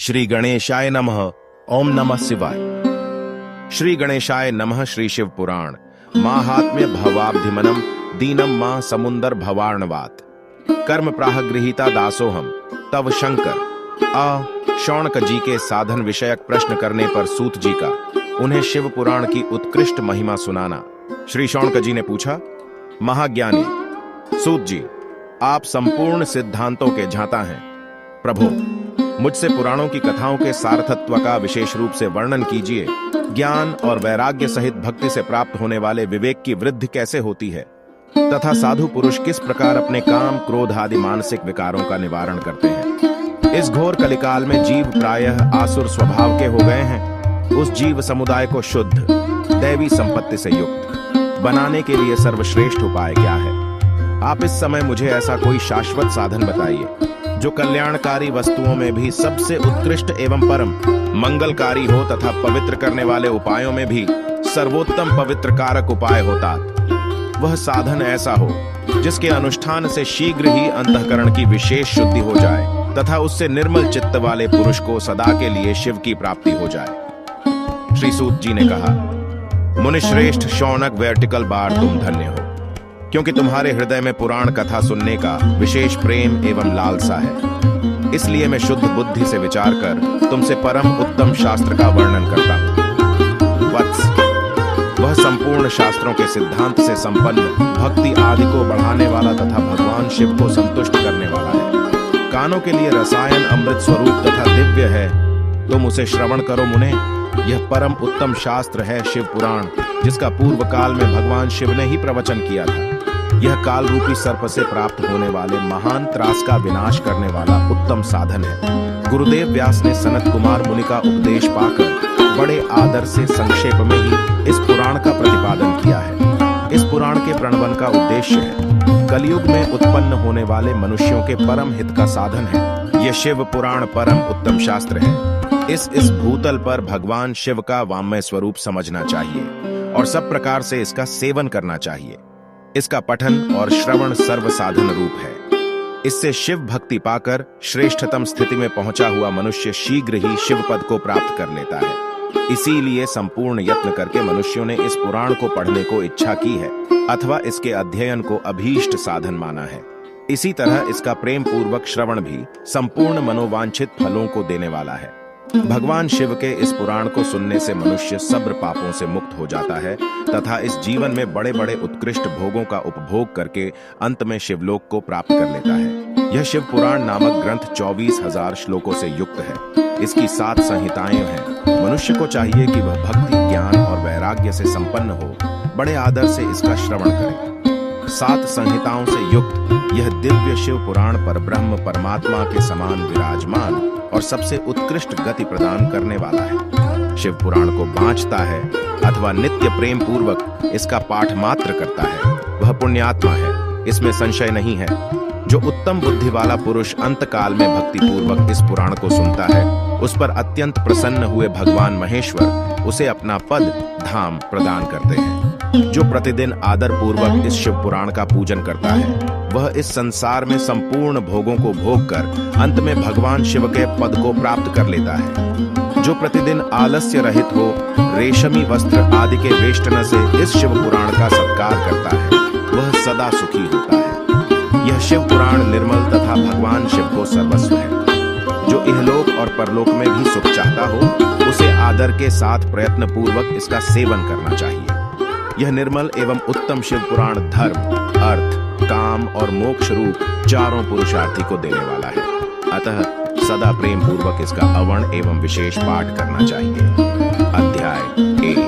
श्री गणेशाय नमः। ओम नमः शिवाय। श्री गणेशाय नमः। श्री शिव पुराण। माहात्म्य भवाब्धिमनम दीनम मां समुंदर भवार्णवात कर्म प्राहगृहीता दासोहम तव शंकर। शौनक जी के साधन विषयक प्रश्न करने पर सूत जी का उन्हें शिव पुराण की उत्कृष्ट महिमा सुनाना। श्री शौनक जी ने पूछा, महाज्ञानी सूत जी, आप संपूर्ण सिद्धांतों के ज्ञाता हैं। प्रभु, मुझसे पुराणों की कथाओं के सार्थत्व का विशेष रूप से वर्णन कीजिए। ज्ञान और वैराग्य सहित भक्ति से प्राप्त होने वाले विवेक की वृद्धि कैसे होती है तथा साधु पुरुष किस प्रकार अपने काम, क्रोध आदि मानसिक विकारों का निवारण करते हैं। इस घोर कलिकाल में जीव प्रायः आसुर स्वभाव के हो गए हैं। उस जीव समुदाय को शुद्ध दैवी संपत्ति से युक्त बनाने के लिए सर्वश्रेष्ठ उपाय क्या है? आप इस समय मुझे ऐसा कोई शाश्वत साधन बताइए जो कल्याणकारी वस्तुओं में भी सबसे उत्कृष्ट एवं परम मंगलकारी हो तथा पवित्र करने वाले उपायों में भी सर्वोत्तम पवित्र कारक उपाय होता। वह साधन ऐसा हो जिसके अनुष्ठान से शीघ्र ही अंतःकरण की विशेष शुद्धि हो जाए तथा उससे निर्मल चित्त वाले पुरुष को सदा के लिए शिव की प्राप्ति हो जाए। श्री सूत जी ने कहा, मुनिश्रेष्ठ शौनक वर्टिकल बार, तुम धन्य हो, क्योंकि तुम्हारे हृदय में पुराण कथा सुनने का विशेष प्रेम एवं लालसा है। इसलिए मैं शुद्ध बुद्धि से विचार कर तुमसे परम उत्तम शास्त्र का वर्णन करता हूँ। वत्स, वह संपूर्ण शास्त्रों के सिद्धांत से संपन्न, भक्ति आदि को बढ़ाने वाला तथा भगवान शिव को संतुष्ट करने वाला है। कानों के लिए रसायन अमृत स्वरूप तथा दिव्य है। तुम उसे श्रवण करो मुने। यह परम उत्तम शास्त्र है शिव पुराण, जिसका पूर्व काल में भगवान शिव ने ही प्रवचन किया था। यह काल रूपी सर्प से प्राप्त होने वाले महान त्रास का विनाश करने वाला उत्तम साधन है। गुरुदेव व्यास ने सनत कुमार मुनि का उपदेश पाकर बड़े आदर से संक्षेप में ही इस पुराण का प्रतिपादन किया है। इस पुराण के प्रणवन का उद्देश्य है कलयुग में उत्पन्न होने वाले मनुष्यों के परम हित का साधन है। यह शिव पुराण परम उत्तम शास्त्र है। इस भूतल पर भगवान शिव का वामय स्वरूप समझना चाहिए और सब प्रकार से इसका सेवन करना चाहिए। इसका पठन और श्रवण सर्व साधन रूप है। इससे शिव भक्ति पाकर श्रेष्ठतम स्थिति में पहुंचा हुआ मनुष्य शीघ्र ही शिव पद को प्राप्त कर लेता है। इसीलिए संपूर्ण यत्न करके मनुष्यों ने इस पुराण को पढ़ने को इच्छा की है अथवा इसके अध्ययन को अभीष्ट साधन माना है। इसी तरह इसका प्रेम पूर्वक श्रवण भी संपूर्ण मनोवांछित फलों को देने वाला है। भगवान शिव के इस पुराण को सुनने से मनुष्य सब्र पापों से मुक्त हो जाता है तथा इस जीवन में बड़े बड़े उत्कृष्ट भोगों का उपभोग करके अंत में शिवलोक को प्राप्त कर लेता है। यह शिव पुराण नामक ग्रंथ 24,000 श्लोकों से युक्त है। इसकी 7 संहिताएं हैं। मनुष्य को चाहिए कि वह भक्ति, ज्ञान और वैराग्य से संपन्न हो बड़े आदर से इसका श्रवण करे। 7 संहिताओं से युक्त यह दिव्य शिव पुराण पर ब्रह्म परमात्मा के समान विराजमान और सबसे उत्कृष्ट गति प्रदान करने वाला है। शिव पुराण को वांचता है अथवा नित्य प्रेम पूर्वक इसका पाठ मात्र करता है, वह पुण्यात्मा है, इसमें संशय नहीं है। जो उत्तम बुद्धि वाला पुरुष अंत काल में भक्ति पूर्वक इस पुराण को सुनता है, उस पर अत्यंत प्रसन्न हुए भगवान महेश्वर उसे अपना पद धाम प्रदान करते हैं। जो प्रतिदिन आदर पूर्वक इस शिव पुराण का पूजन करता है, वह इस संसार में संपूर्ण भोगों को भोग कर अंत में भगवान शिव के पद को प्राप्त कर लेता है। जो प्रतिदिन आलस्य रहित हो रेशमी वस्त्र आदि के वेष्टन से इस शिव पुराण का सत्कार करता है, वह सदा सुखी होता है। यह शिव पुराण निर्मल तथा भगवान शिव को सर्वस्व है। जो इहलोक और परलोक में भी सुख चाहता हो, उसे आदर के साथ प्रयत्न पूर्वक इसका सेवन करना चाहिए। यह निर्मल एवं उत्तम शिव पुराण धर्म, अर्थ, काम और मोक्ष रूप चारों पुरुषार्थी को देने वाला है। अतः सदा प्रेम पूर्वक इसका अवर्ण एवं विशेष पाठ करना चाहिए। अध्याय 1।